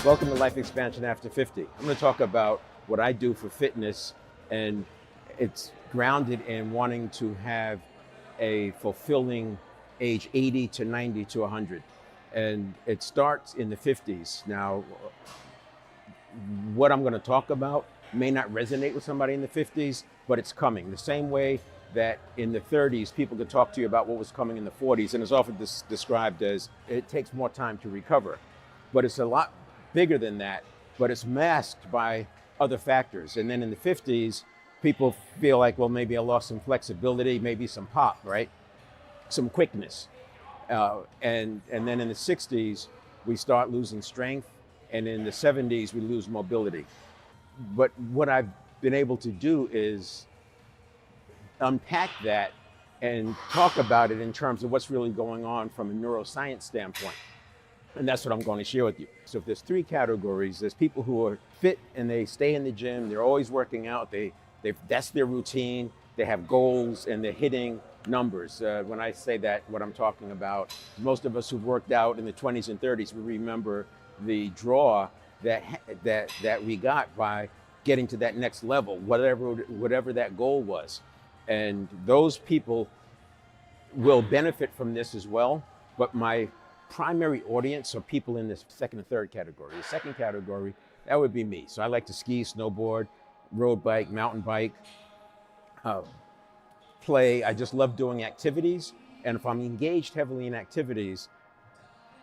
Welcome to Life Expansion After 50. I'm going to talk about what I do for fitness, and it's grounded in wanting to have a fulfilling age 80 to 90 to 100. And it starts in the 50s. Now, what I'm going to talk about may not resonate with somebody in the 50s, but it's coming. The same way that in the 30s, people could talk to you about what was coming in the 40s, and it's often described as it takes more time to recover. But it's a lot bigger than that, but it's masked by other factors. And then in the 50s, people feel like, well, maybe I lost some flexibility, maybe some pop, right? Some quickness. And then in the 60s, we start losing strength. And in the 70s, we lose mobility. But what I've been able to do is unpack that and talk about it in terms of what's really going on from a neuroscience standpoint. And that's what I'm going to share with you. So if there's three categories, there's people who are fit and they stay in the gym, they're always working out, that's their routine, they have goals and they're hitting numbers. When I say that, what I'm talking about, most of us who've worked out in the 20s and 30s, we remember the draw that we got by getting to that next level, whatever that goal was. And those people will benefit from this as well, but my primary audience are people in this second and third category. The second category, that would be me. So I like to ski, snowboard, road bike, mountain bike, play. I just love doing activities. And if I'm engaged heavily in activities,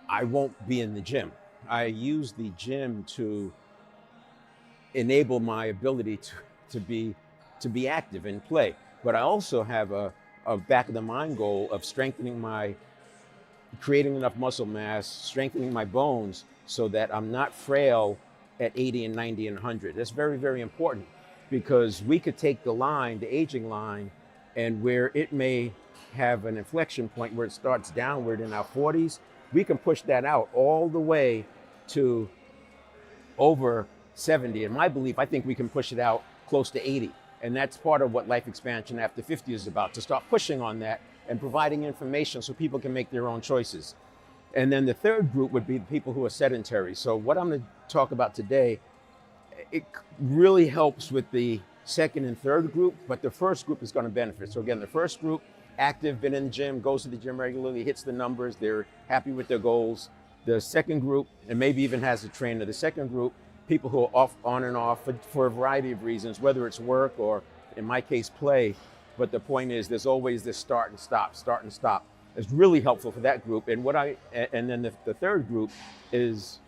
I won't be in the gym. I use the gym to enable my ability to be active and play. But I also have a back of the mind goal of creating enough muscle mass, strengthening my bones so that I'm not frail at 80 and 90 and 100. That's very, very important, because we could take the aging line, and where it may have an inflection point where it starts downward in our 40s, we can push that out all the way to over 70. In my belief, I think we can push it out close to 80. And that's part of what Life Expansion After 50 is about, to start pushing on that and providing information so people can make their own choices. And then the third group would be the people who are sedentary. So what I'm going to talk about today, it really helps with the second and third group, but the first group is going to benefit. So again, the first group, active, been in the gym, goes to the gym regularly, hits the numbers, they're happy with their goals. The second group, and maybe even has a trainer. The second group, people who are on and off for a variety of reasons, whether it's work or, in my case, play. But the point is, there's always this start and stop. It's really helpful for that group. And then the third group is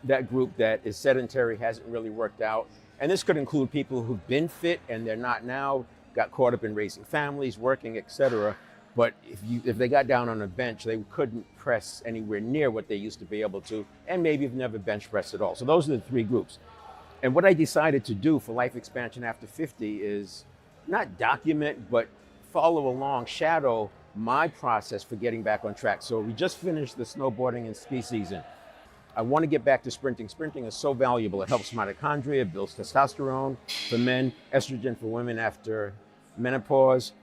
that group that is sedentary, hasn't really worked out. And this could include people who've been fit and they're not now, got caught up in raising families, working, etc. But if they got down on a bench, they couldn't press anywhere near what they used to be able to, and maybe have never bench pressed at all. So those are the three groups. And what I decided to do for Life Expansion After 50 is not document, but follow along, shadow my process for getting back on track. So we just finished the snowboarding and ski season. I want to get back to sprinting. Sprinting is so valuable. It helps mitochondria, builds testosterone for men, estrogen for women after menopause,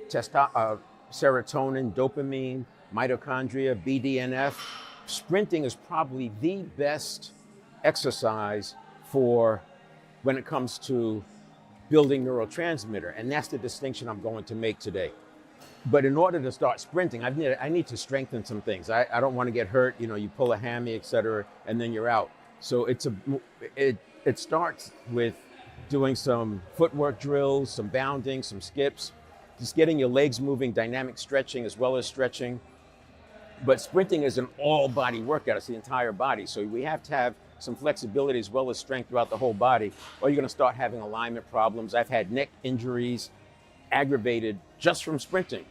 serotonin, dopamine, mitochondria, BDNF. Sprinting is probably the best exercise for when it comes to building neurotransmitter, and that's the distinction I'm going to make today. But in order to start sprinting, I need to strengthen some things. I don't want to get hurt. You pull a hammy, etc., and then you're out. So it starts with doing some footwork drills, some bounding, some skips, just getting your legs moving, dynamic stretching as well as stretching. But sprinting is an all-body workout. It's the entire body. So we have to have some flexibility as well as strength throughout the whole body, or you're going to start having alignment problems. I've had neck injuries aggravated just from sprinting.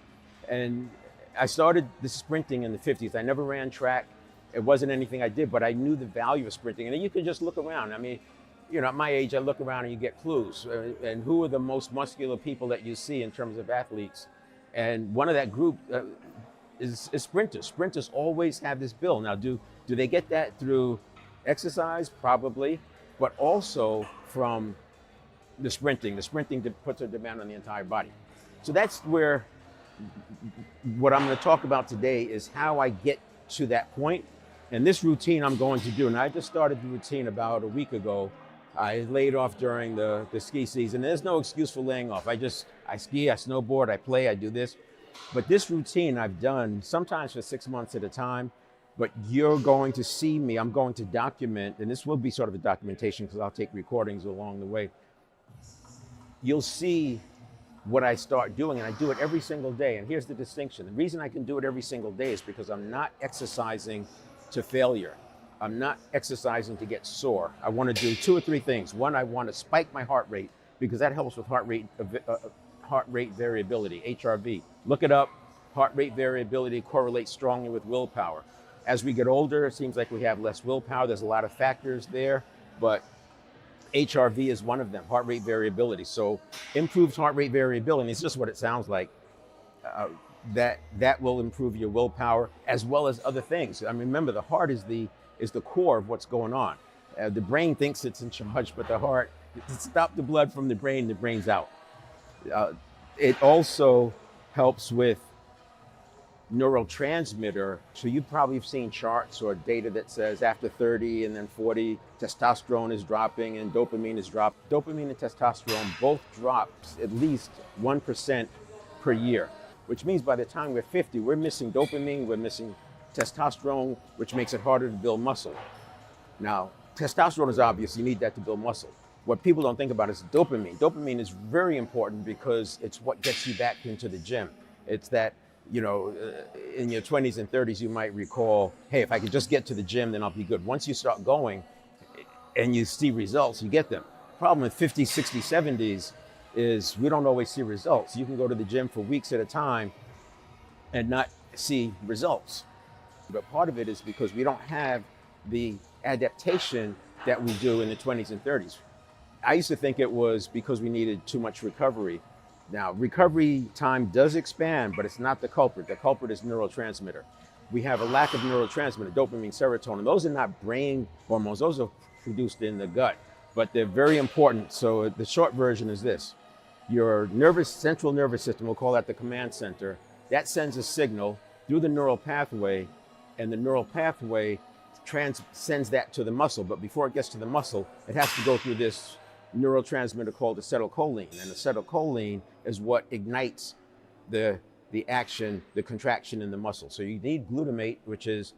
And I started the sprinting in the 50s. I never ran track. It wasn't anything I did, but I knew the value of sprinting. And then you can just look around. I mean, at my age, I look around and you get clues. And who are the most muscular people that you see in terms of athletes? And one of that group is sprinters. Sprinters always have this build. Now, do they get that through exercise? Probably, but also from the sprinting. The sprinting puts a demand on the entire body. So that's where what I'm going to talk about today is how I get to that point And this routine I'm going to do, and I just started the routine about a week ago. I laid off during the ski season. There's no excuse for laying off. I ski, I snowboard, I play, I do this. But this routine I've done sometimes for 6 months at a time, but you're going to see me, I'm going to document, and this will be sort of a documentation because I'll take recordings along the way. You'll see what I start doing, and I do it every single day. And here's the distinction. The reason I can do it every single day is because I'm not exercising to failure. I'm not exercising to get sore. I want to do 2 or 3 things. One, I want to spike my heart rate because that helps with heart rate variability, HRV. Look it up. Heart rate variability correlates strongly with willpower. As we get older, it seems like we have less willpower. There's a lot of factors there, but HRV is one of them, heart rate variability. So improved heart rate variability, and it's just what it sounds like, that will improve your willpower as well as other things. I mean, remember, the heart is the core of what's going on. The brain thinks it's in charge, but the heart, to stop the blood from the brain's out. It also helps with neurotransmitter. So you probably have seen charts or data that says after 30 and then 40, testosterone is dropping and dopamine is dropping. Dopamine and testosterone both drop at least 1% per year, which means by the time we're 50, we're missing dopamine, we're missing testosterone, which makes it harder to build muscle. Now, testosterone is obvious, you need that to build muscle. What people don't think about is dopamine. Dopamine is very important because it's what gets you back into the gym. It's that, you know, in your 20s and 30s, you might recall, hey, if I could just get to the gym, then I'll be good. Once you start going and you see results, you get them. Problem with 50s, 60s, 70s is we don't always see results. You can go to the gym for weeks at a time and not see results. But part of it is because we don't have the adaptation that we do in the 20s and 30s. I used to think it was because we needed too much recovery. Now, recovery time does expand, but it's not the culprit. The culprit is neurotransmitter. We have a lack of neurotransmitter, dopamine, serotonin. Those are not brain hormones. Those are produced in the gut, but they're very important. So the short version is this. Your central nervous system, we'll call that the command center, that sends a signal through the neural pathway, and the neural pathway sends that to the muscle. But before it gets to the muscle, it has to go through this neurotransmitter called acetylcholine. And acetylcholine is what ignites the action, the contraction in the muscle. So you need glutamate, which is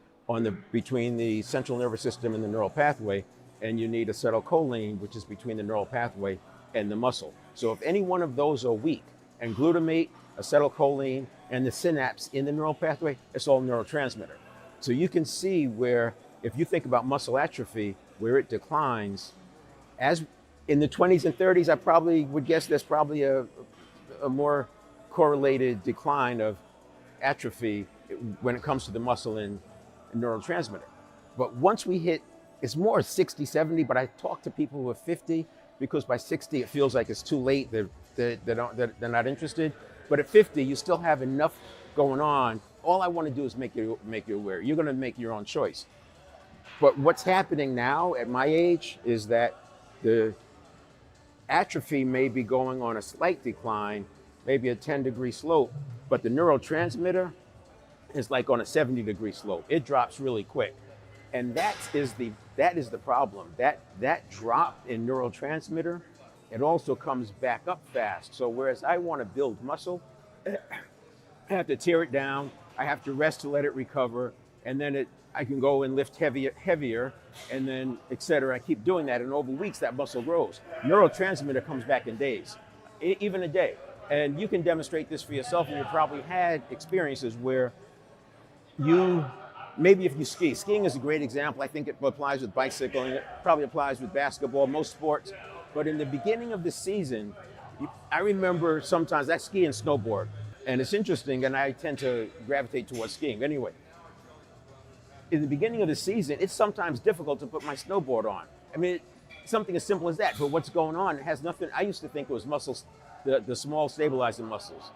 between the central nervous system and the neural pathway, and you need acetylcholine, which is between the neural pathway and the muscle. So if any one of those are weak, and glutamate, acetylcholine, and the synapse in the neural pathway, it's all neurotransmitter. So you can see where, if you think about muscle atrophy, where it declines, as in the 20s and 30s, I probably would guess there's probably a more correlated decline of atrophy when it comes to the muscle and neurotransmitter. But once we hit, it's more 60, 70, but I talk to people who are 50, because by 60, it feels like it's too late, they're not interested. But at 50, you still have enough going on. All I want to do is make you aware. You're going to make your own choice. But what's happening now at my age is that the atrophy may be going on a slight decline, maybe a 10-degree slope, but the neurotransmitter is like on a 70-degree slope. It drops really quick. And that is the problem. That drop in neurotransmitter, it also comes back up fast. So whereas I want to build muscle, I have to tear it down, I have to rest to let it recover, and then I can go and lift heavier, and then et cetera. I keep doing that, and over weeks that muscle grows. Neurotransmitter comes back in days, even a day. And you can demonstrate this for yourself, and you probably had experiences where maybe if you ski. Skiing is a great example. I think it applies with bicycling, it probably applies with basketball, most sports. But in the beginning of the season, I remember sometimes I ski and snowboard, and it's interesting, and I tend to gravitate towards skiing anyway. In the beginning of the season, it's sometimes difficult to put my snowboard on. I mean, something as simple as that, but what's going on, it has nothing, I used to think it was muscles, the small stabilizing muscles.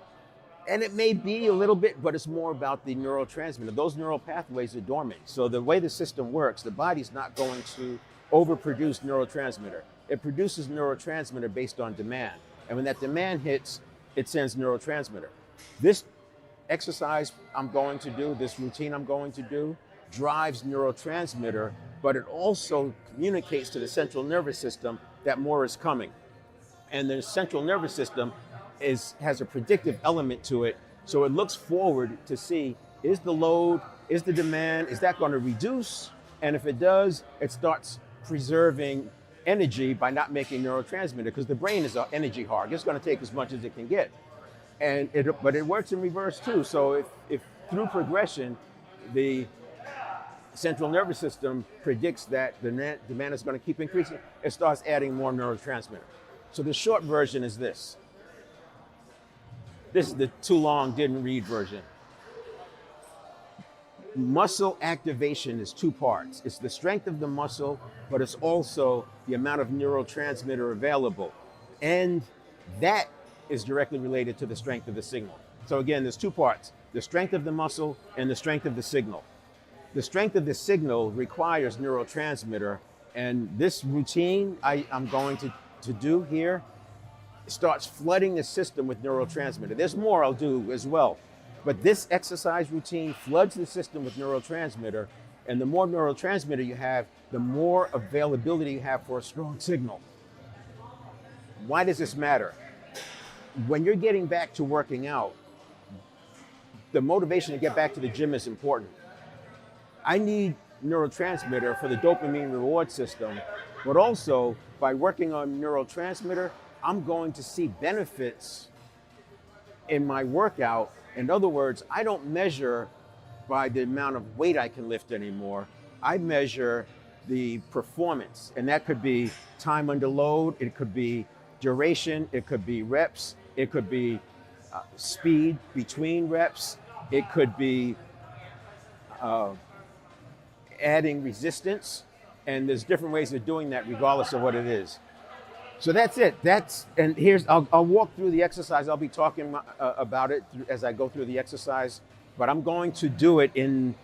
And it may be a little bit, but it's more about the neurotransmitter. Those neural pathways are dormant. So the way the system works, the body's not going to overproduce neurotransmitter. It produces neurotransmitter based on demand. And when that demand hits, it sends neurotransmitter. This exercise I'm going to do, this routine I'm going to do, drives neurotransmitter, but it also communicates to the central nervous system that more is coming. And the central nervous system has a predictive element to it, so it looks forward to see, is the load, is the demand, is that going to reduce? And if it does, it starts preserving energy by not making neurotransmitter, because the brain is an energy hog. It's going to take as much as it can get. But it works in reverse too. So if through progression, the central nervous system predicts that the demand is going to keep increasing, it starts adding more neurotransmitter. So the short version is this. This is the too long, didn't read version. Muscle activation is two parts. It's the strength of the muscle, but it's also the amount of neurotransmitter available. And that is directly related to the strength of the signal. So again, there's two parts, the strength of the muscle and the strength of the signal. The strength of the signal requires neurotransmitter, and this routine I'm going to do here starts flooding the system with neurotransmitter. There's more I'll do as well, but this exercise routine floods the system with neurotransmitter, and the more neurotransmitter you have, the more availability you have for a strong signal. Why does this matter? When you're getting back to working out, the motivation to get back to the gym is important. I need neurotransmitter for the dopamine reward system, but also by working on neurotransmitter, I'm going to see benefits in my workout. In other words, I don't measure by the amount of weight I can lift anymore. I measure the performance, and that could be time under load, it could be duration, it could be reps, it could be speed between reps, it could be adding resistance, and there's different ways of doing that regardless of what it is. So that's it. I'll walk through the exercise. I'll be talking about it as I go through the exercise, but I'm going to do it in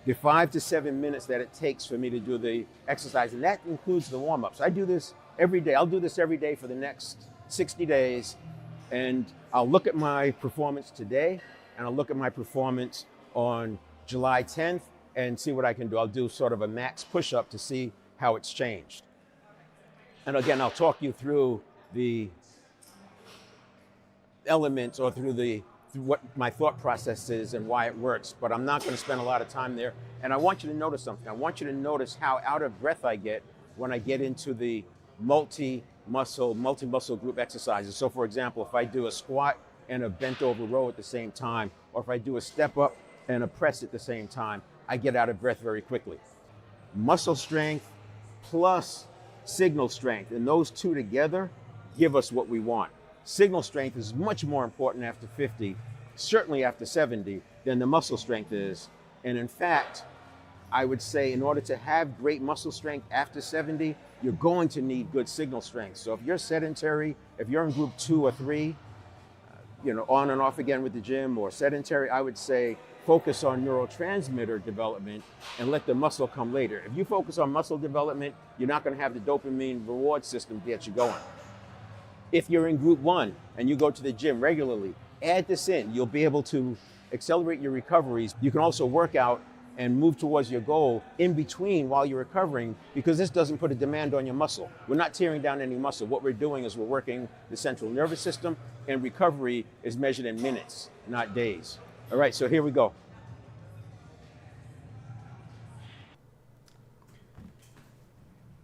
the 5 to 7 minutes that it takes for me to do the exercise, and that includes the warm-ups. I do this every day. I'll do this every day for the next 60 days, and I'll look at my performance today, and I'll look at my performance on July 10th and see what I can do. I'll do sort of a max push-up to see how it's changed. And again, I'll talk you through the elements or through what my thought process is and why it works, but I'm not going to spend a lot of time there. And I want you to notice something. I want you to notice how out of breath I get when I get into the multi-muscle group exercises. So for example, if I do a squat and a bent over row at the same time, or if I do a step up and a press at the same time, I get out of breath very quickly. Muscle strength plus signal strength, and those two together give us what we want. Signal strength is much more important after 50, certainly after 70, than the muscle strength is. And in fact, I would say in order to have great muscle strength after 70, you're going to need good signal strength. So if you're sedentary, if you're in group 2 or 3, on and off again with the gym, or sedentary, I would say focus on neurotransmitter development and let the muscle come later. If you focus on muscle development, you're not going to have the dopamine reward system get you going. If you're in group 1 and you go to the gym regularly, add this in. You'll be able to accelerate your recoveries. You can also work out and move towards your goal in between while you're recovering, because this doesn't put a demand on your muscle. We're not tearing down any muscle. What we're doing is we're working the central nervous system, and recovery is measured in minutes, not days. All right, so here we go.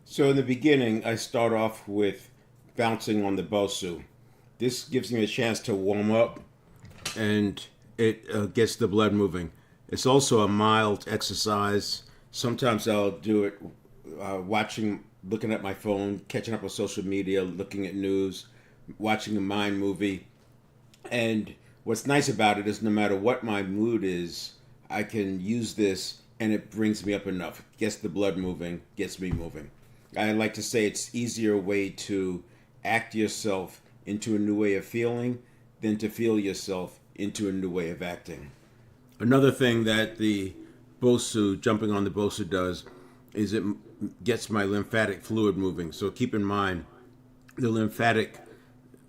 So in the beginning, I start off with bouncing on the 𝗏𝗁. This gives me a chance to warm up, and it gets the blood moving. It's also a mild exercise. Sometimes I'll do it looking at my phone, catching up on social media, looking at news, watching a mind movie. And what's nice about it is no matter what my mood is, I can use this and it brings me up enough. Gets the blood moving, gets me moving. I like to say it's easier way to act yourself into a new way of feeling than to feel yourself into a new way of acting. Another thing that the 𝗏𝗁, jumping on the 𝗏𝗁 does, is it gets my lymphatic fluid moving. So keep in mind, the lymphatic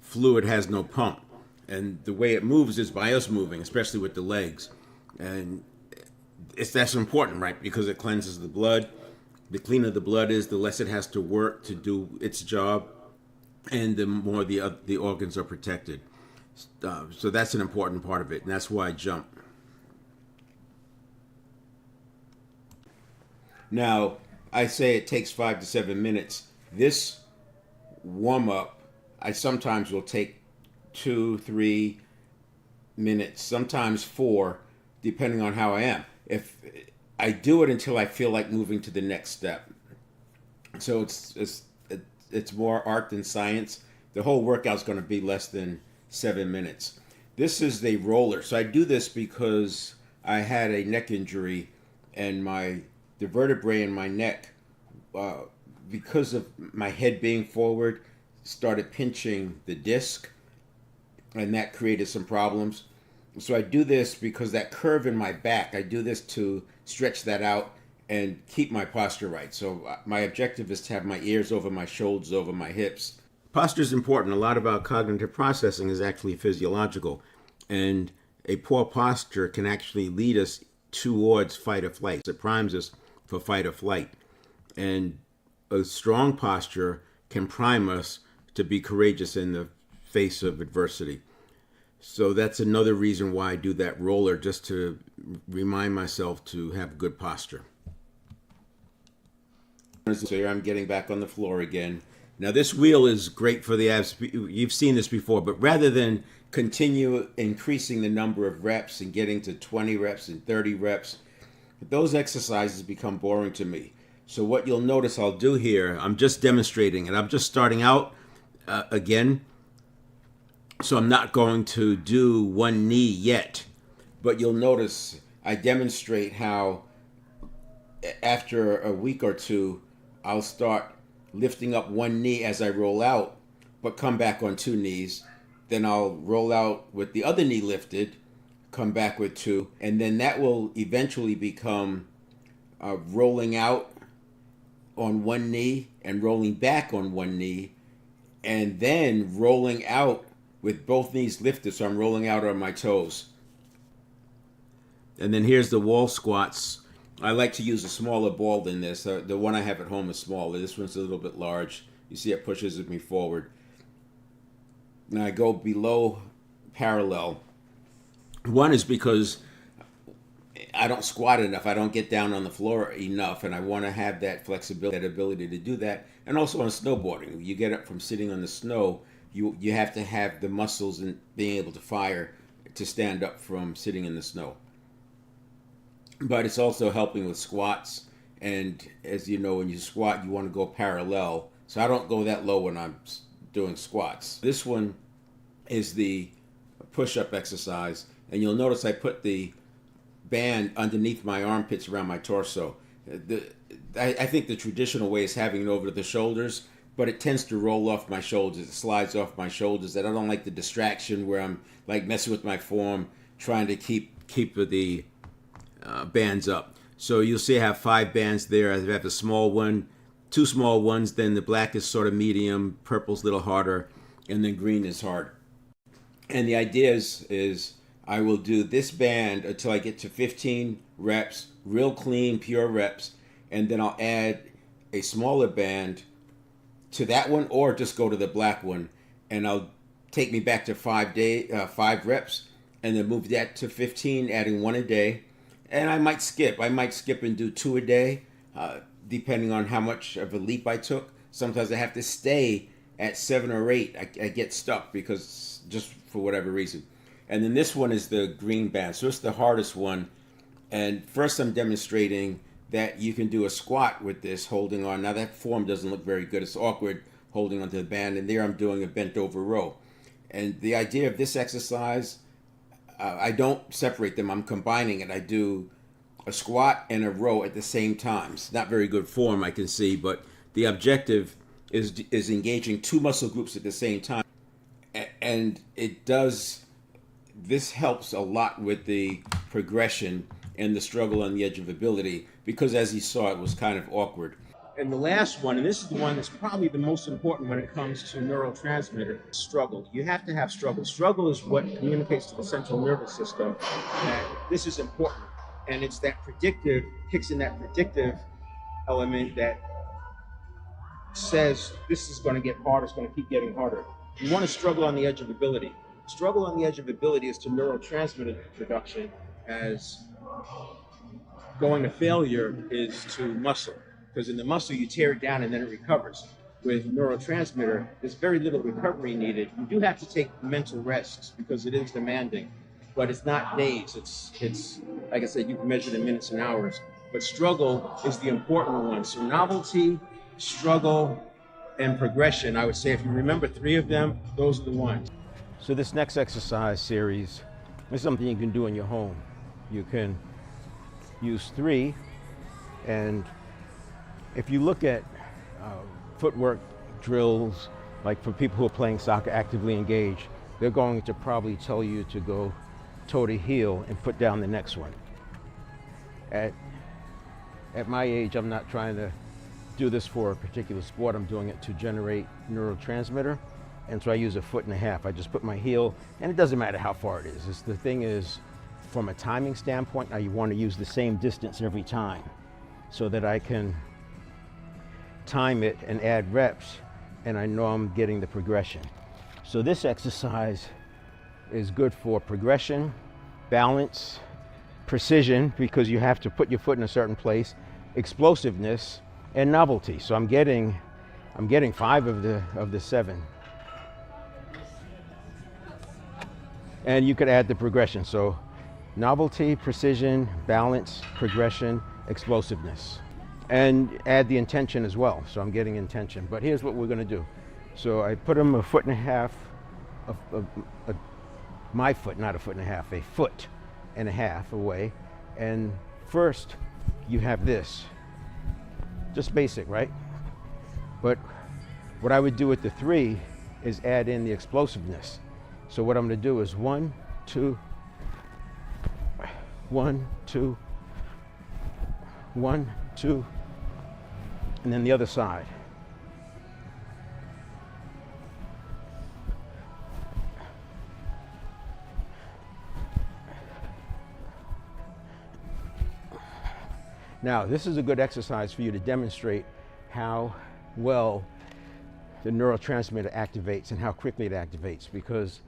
fluid has no pump. And the way it moves is by us moving, especially with the legs. And that's important, right? Because it cleanses the blood. The cleaner the blood is, the less it has to work to do its job, and the more the organs are protected. So that's an important part of it, and that's why I jump. Now, I say it takes 5 to 7 minutes. This warm-up, I sometimes will take 2, 3 minutes, sometimes 4, depending on how I am. If I do it until I feel like moving to the next step. So it's more art than science. The whole workout's going to be less than 7 minutes. This is the roller. So I do this because I had a neck injury, and the vertebrae in my neck, because of my head being forward, started pinching the disc, and that created some problems. So I do this because that curve in my back, I do this to stretch that out and keep my posture right. So my objective is to have my ears over my shoulders, over my hips. Posture is important. A lot of our cognitive processing is actually physiological, and a poor posture can actually lead us towards fight or flight. It primes us for fight or flight, and a strong posture can prime us to be courageous in the face of adversity. So that's another reason why I do that roller, just to remind myself to have good posture. So here I'm getting back on the floor again. Now this wheel is great for the abs. You've seen this before, but rather than continue increasing the number of reps and getting to 20 reps and 30 reps, those exercises become boring to me. So what you'll notice I'll do here, I'm just demonstrating, and I'm just starting out again. So I'm not going to do one knee yet, but you'll notice I demonstrate how after a week or two, I'll start lifting up one knee as I roll out, but come back on 2 knees. Then I'll roll out with the other knee lifted, come back with 2, and then that will eventually become rolling out on 1 knee and rolling back on 1 knee, and then rolling out with both knees lifted, so I'm rolling out on my toes. And then here's the wall squats. I like to use a smaller ball than this. The one I have at home is smaller. This one's a little bit large. You see it pushes me forward. Now I go below parallel. One is because I don't squat enough. I don't get down on the floor enough, and I want to have that flexibility, that ability to do that. And also on snowboarding, you get up from sitting on the snow, you have to have the muscles and being able to fire to stand up from sitting in the snow. But it's also helping with squats, and as you know, when you squat, you want to go parallel. So I don't go that low when I'm doing squats. This one is the push-up exercise, and you'll notice I put the band underneath my armpits around my torso. I think the traditional way is having it over the shoulders, but it tends to roll off my shoulders. It slides off my shoulders, and I don't like the distraction where I'm like messing with my form, trying to keep the bands up. So you'll see I have 5 bands there. I have a small one, 2 small ones, then the black is sort of medium, purple's a little harder, and then green is hard. And the idea is I will do this band until I get to 15 reps, real clean, pure reps, and then I'll add a smaller band to that one, or just go to the black one, and I'll take me back to 5 reps, and then move that to 15, adding 1 a day. And I might skip and do 2 a day, depending on how much of a leap I took. Sometimes I have to stay at 7 or 8. I get stuck because just for whatever reason. And then this one is the green band. So it's the hardest one. And first I'm demonstrating that you can do a squat with this, holding on. Now that form doesn't look very good. It's awkward holding onto the band. And there I'm doing a bent over row. And the idea of this exercise, I don't separate them. I'm combining it. I do a squat and a row at the same time. It's not very good form, I can see, but the objective is engaging 2 muscle groups at the same time. And this helps a lot with the progression and the struggle on the edge of ability, because as you saw, it was kind of awkward. And the last one, and this is the one that's probably the most important when it comes to neurotransmitter, struggle. You have to have struggle. Struggle is what communicates to the central nervous system that this is important. And it's that predictive, kicks in that predictive element that says this is going to get harder, it's going to keep getting harder. You want to struggle on the edge of ability. Struggle on the edge of ability is to neurotransmitter production, as going to failure is to muscle. Because in the muscle, you tear it down and then it recovers. With neurotransmitter, there's very little recovery needed. You do have to take mental risks because it is demanding, but it's not days. It's like I said, you can measure it in minutes and hours. But struggle is the important one. So novelty, struggle, and progression, I would say if you remember 3 of them, those are the ones. So this next exercise series is something you can do in your home. You can use 3, and if you look at footwork drills, like for people who are playing soccer, actively engaged, they're going to probably tell you to go toe to heel and put down the next one. At my age, I'm not trying to do this for a particular sport. I'm doing it to generate neurotransmitter, and so I use 1.5 foot. I just put my heel, and it doesn't matter how far it is. The thing is, from a timing standpoint, now you want to use the same distance every time so that I can time it and add reps, and I know I'm getting the progression. So this exercise is good for progression, balance, precision, because you have to put your foot in a certain place, explosiveness, and novelty. So I'm getting 5 of the 7. And you could add the progression. So novelty, precision, balance, progression, explosiveness. And add the intention as well. So I'm getting intention. But here's what we're going to do. So I put them 1.5 foot, my foot, not 1.5 foot, 1.5 foot away. And first, you have this. Just basic, right? But what I would do with the 3 is add in the explosiveness. So what I'm going to do is 1, 2, 1, 2, 1, 2, and then the other side. Now, this is a good exercise for you to demonstrate how well the neurotransmitter activates and how quickly it activates, because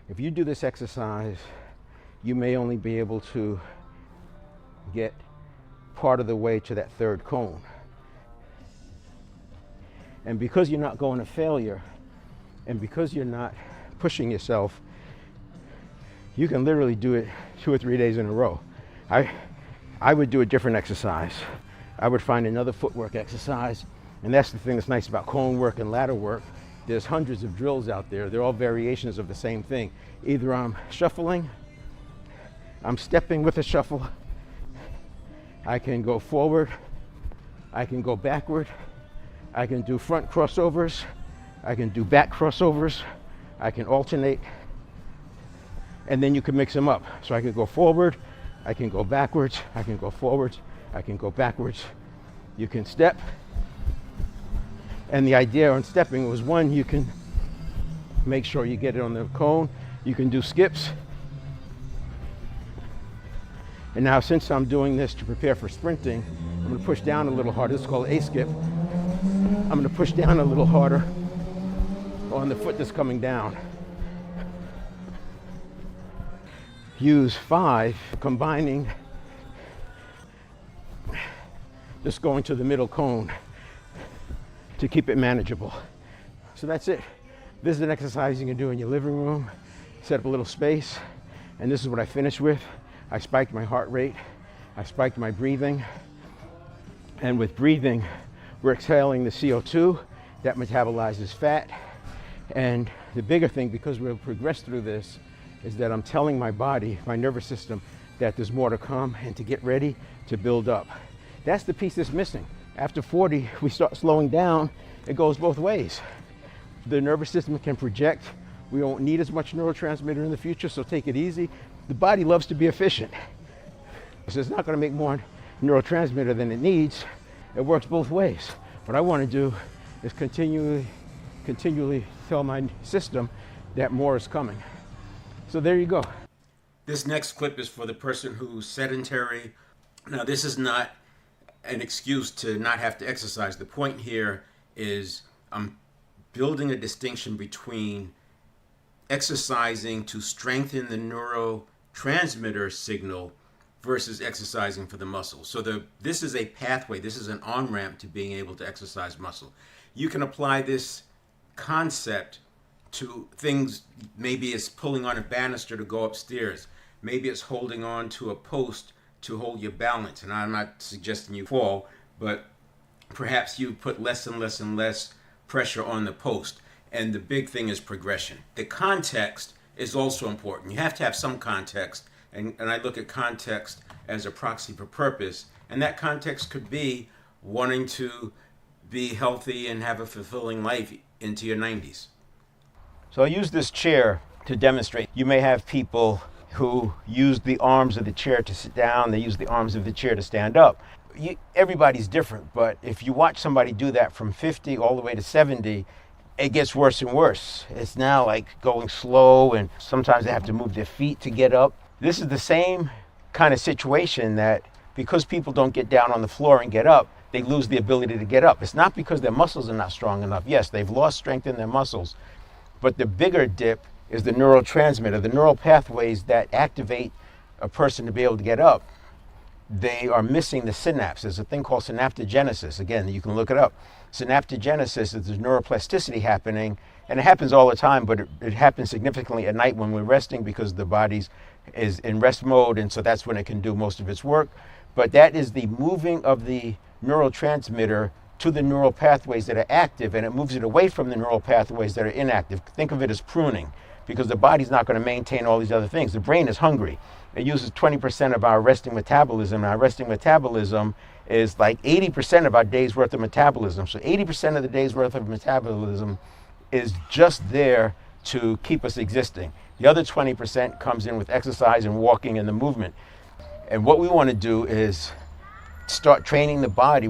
if you do this exercise, you may only be able to get part of the way to that 3rd cone. And because you're not going to failure, and because you're not pushing yourself, you can literally do it 2 or 3 days in a row. I would do a different exercise. I would find another footwork exercise, and that's the thing that's nice about cone work and ladder work. There's hundreds of drills out there. They're all variations of the same thing. Either I'm shuffling, I'm stepping with a shuffle, I can go forward, I can go backward, I can do front crossovers, I can do back crossovers, I can alternate, and then you can mix them up. So I can go forward, I can go backwards, I can go forwards, I can go backwards. You can step, and the idea on stepping was, 1, you can make sure you get it on the cone. You can do skips. And now, since I'm doing this to prepare for sprinting, I'm going to push down a little harder. This is called a skip. I'm going to push down a little harder on the foot that's coming down. Use 5, combining, just going to the middle cone to keep it manageable. So that's it. This is an exercise you can do in your living room. Set up a little space, and this is what I finished with. I spiked my heart rate, I spiked my breathing, and with breathing, we're exhaling the CO2 that metabolizes fat. And the bigger thing, because we'll progress through this, is that I'm telling my body, my nervous system, that there's more to come and to get ready to build up. That's the piece that's missing. After 40, we start slowing down. It goes both ways. The nervous system can project. We won't need as much neurotransmitter in the future, so take it easy. The body loves to be efficient. So it's not going to make more neurotransmitter than it needs. It works both ways. What I want to do is continually tell my system that more is coming. So there you go. This next clip is for the person who's sedentary Now, this is not an excuse to not have to exercise. The point here is I'm building a distinction between exercising to strengthen the neurotransmitter signal versus exercising for the muscle. So this is a pathway, this is an on-ramp to being able to exercise muscle. You can apply this concept to things. Maybe it's pulling on a banister to go upstairs. Maybe it's holding on to a post to hold your balance. And I'm not suggesting you fall, but perhaps you put less and less and less pressure on the post. And the big thing is progression. The context is also important. You have to have some context. And I look at context as a proxy for purpose. And that context could be wanting to be healthy and have a fulfilling life into your 90s. So I use this chair to demonstrate. You may have people who use the arms of the chair to sit down. They use the arms of the chair to stand up. Everybody's different, but if you watch somebody do that from 50 all the way to 70, it gets worse and worse. It's now like going slow, and sometimes they have to move their feet to get up. This is the same kind of situation that because people don't get down on the floor and get up, they lose the ability to get up. It's not because their muscles are not strong enough. Yes, they've lost strength in their muscles, but the bigger dip is the neurotransmitter, the neural pathways that activate a person to be able to get up. They are missing the synapse. There's a thing called synaptogenesis. Again, you can look it up. Synaptogenesis is the neuroplasticity happening, and it happens all the time, but it happens significantly at night when we're resting because the body is in rest mode, and so that's when it can do most of its work. But that is the moving of the neurotransmitter to the neural pathways that are active, and it moves it away from the neural pathways that are inactive. Think of it as pruning, because the body's not going to maintain all these other things. The brain is hungry. It uses 20% of our resting metabolism, and our resting metabolism is like 80% of our day's worth of metabolism. So 80% of the day's worth of metabolism is just there to keep us existing. The other 20% comes in with exercise and walking and the movement. And what we want to do is start training the body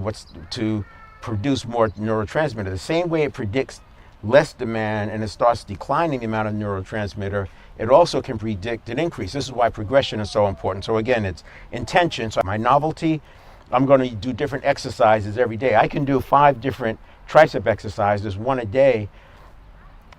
to produce more neurotransmitter. The same way it predicts less demand and it starts declining the amount of neurotransmitter, it also can predict an increase. This is why progression is so important. So again, it's intention. So my novelty, I'm going to do different exercises every day. I can do 5 different tricep exercises, 1 a day,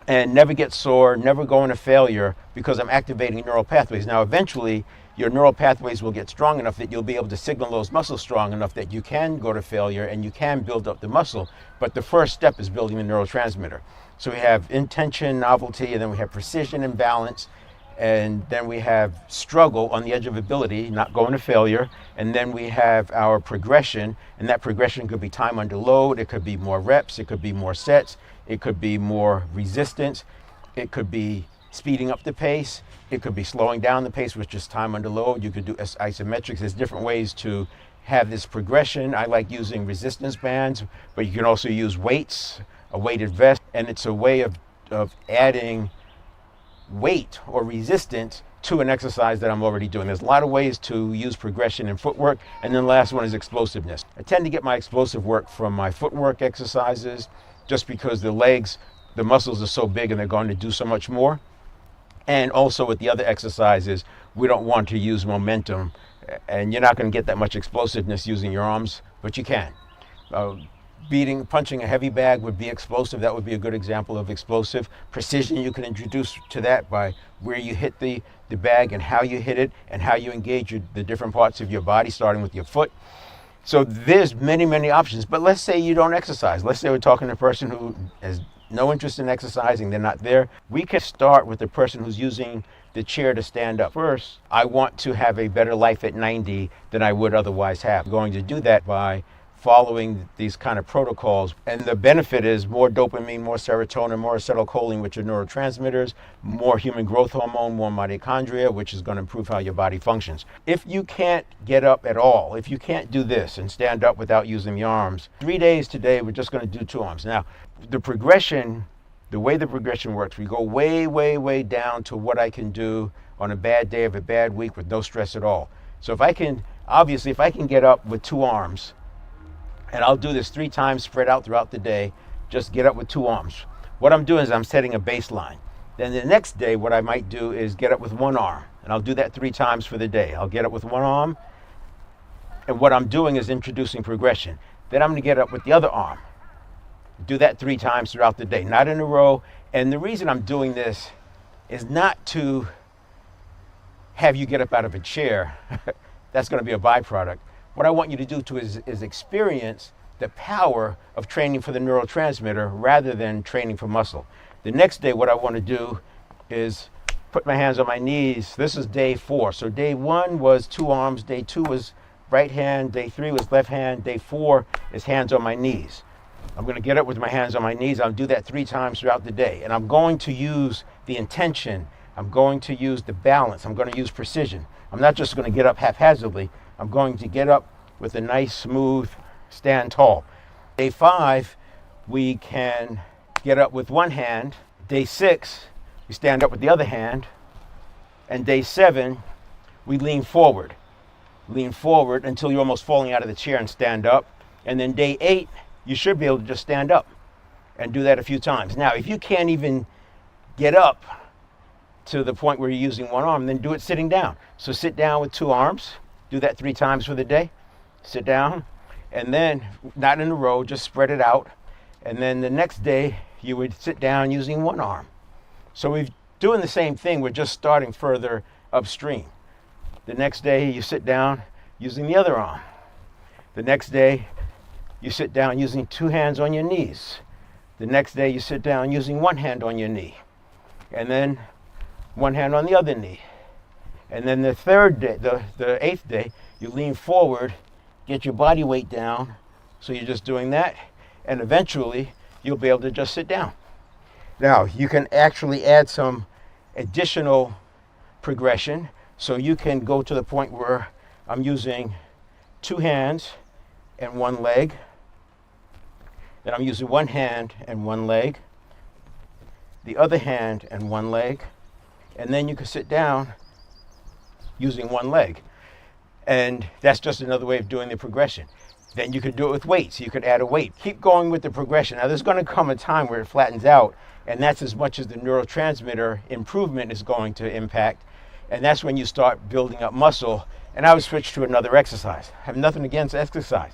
and never get sore, never go into failure because I'm activating neural pathways. Now, eventually, your neural pathways will get strong enough that you'll be able to signal those muscles strong enough that you can go to failure and you can build up the muscle. But the first step is building the neurotransmitter. So we have intention, novelty, and then we have precision and balance. And then we have struggle on the edge of ability, not going to failure. And then we have our progression, and that progression could be time under load. It could be more reps. It could be more sets. It could be more resistance. It could be speeding up the pace. It could be slowing down the pace, which is time under load. You could do isometrics. There's different ways to have this progression. I like using resistance bands, but you can also use weights, a weighted vest, and it's a way of adding weight or resistance to an exercise that I'm already doing. There's a lot of ways to use progression in footwork, and then the last one is explosiveness. I tend to get my explosive work from my footwork exercises just because the legs, the muscles are so big and they're going to do so much more. And also with the other exercises, we don't want to use momentum, and you're not going to get that much explosiveness using your arms, but you can. Punching a heavy bag would be explosive. That would be a good example of explosive. Precision, you can introduce to that by where you hit the bag and how you hit it and how you engage the different parts of your body, starting with your foot. So there's many, many options. But let's say you don't exercise. Let's say we're talking to a person who has no interest in exercising, they're not there. We can start with the person who's using the chair to stand up. First, I want to have a better life at 90 than I would otherwise have. I'm going to do that by following these kind of protocols. And the benefit is more dopamine, more serotonin, more acetylcholine, which are neurotransmitters, more human growth hormone, more mitochondria, which is going to improve how your body functions. If you can't get up at all, if you can't do this and stand up without using the arms, 3 days today, we're just going to do 2 arms. Now, the progression, the way the progression works, we go way, way, way down to what I can do on a bad day of a bad week with no stress at all. So if I can get up with 2 arms, and I'll do this 3 times spread out throughout the day, just get up with 2 arms. What I'm doing is I'm setting a baseline. Then the next day, what I might do is get up with 1 arm, and I'll do that 3 times for the day. I'll get up with 1 arm, And what I'm doing is introducing progression. Then I'm going to get up with the other arm. Do that 3 times throughout the day, not in a row. And the reason I'm doing this is not to have you get up out of a chair. That's going to be a byproduct. What I want you to do is experience the power of training for the neurotransmitter rather than training for muscle. The next day, what I want to do is put my hands on my knees. This is day 4. So day 1 was 2 arms. Day 2 was right hand. Day 3 was left hand. Day 4 is hands on my knees. I'm going to get up with my hands on my knees. I'll do that 3 times throughout the day. And I'm going to use the intention. I'm going to use the balance. I'm going to use precision. I'm not just going to get up haphazardly. I'm going to get up with a nice, smooth, stand tall. Day 5, we can get up with one hand. Day 6, we stand up with the other hand. And day 7, we lean forward. Lean forward until you're almost falling out of the chair and stand up. And then day 8, you should be able to just stand up and do that a few times. Now, if you can't even get up to the point where you're using one arm, then do it sitting down. So sit down with 2 arms. Do that 3 times for the day. Sit down. And then, not in a row, just spread it out. And then the next day, you would sit down using 1 arm. So we're doing the same thing. We're just starting further upstream. The next day, you sit down using the other arm. The next day, you sit down using 2 hands on your knees. The next day, you sit down using 1 hand on your knee. And then 1 hand on the other knee. And then the 3rd day, the 8th day, you lean forward, get your body weight down. So you're just doing that. And eventually, you'll be able to just sit down. Now, you can actually add some additional progression. So you can go to the point where I'm using 2 hands and 1 leg. Then I'm using 1 hand and 1 leg. The other hand and 1 leg. And then you can sit down using 1 leg. And that's just another way of doing the progression. Then you could do it with weights. You could add a weight. Keep going with the progression. Now, there's going to come a time where it flattens out, and that's as much as the neurotransmitter improvement is going to impact. And that's when you start building up muscle. And I would switch to another exercise. I have nothing against exercise.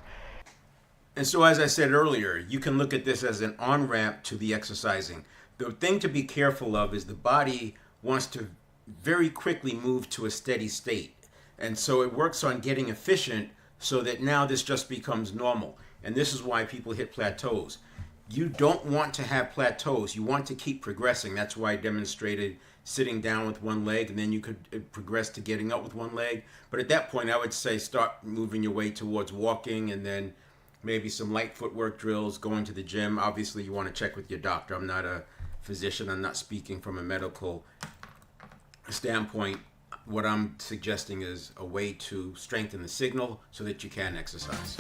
And so, as I said earlier, you can look at this as an on-ramp to the exercising. The thing to be careful of is the body wants to very quickly move to a steady state. And so it works on getting efficient so that now this just becomes normal. And this is why people hit plateaus. You don't want to have plateaus. You want to keep progressing. That's why I demonstrated sitting down with 1 leg, and then you could progress to getting up with 1 leg. But at that point, I would say start moving your way towards walking, and then maybe some light footwork drills, going to the gym. Obviously, you want to check with your doctor. I'm not a physician. I'm not speaking from a medical standpoint. What I'm suggesting is a way to strengthen the signal so that you can exercise.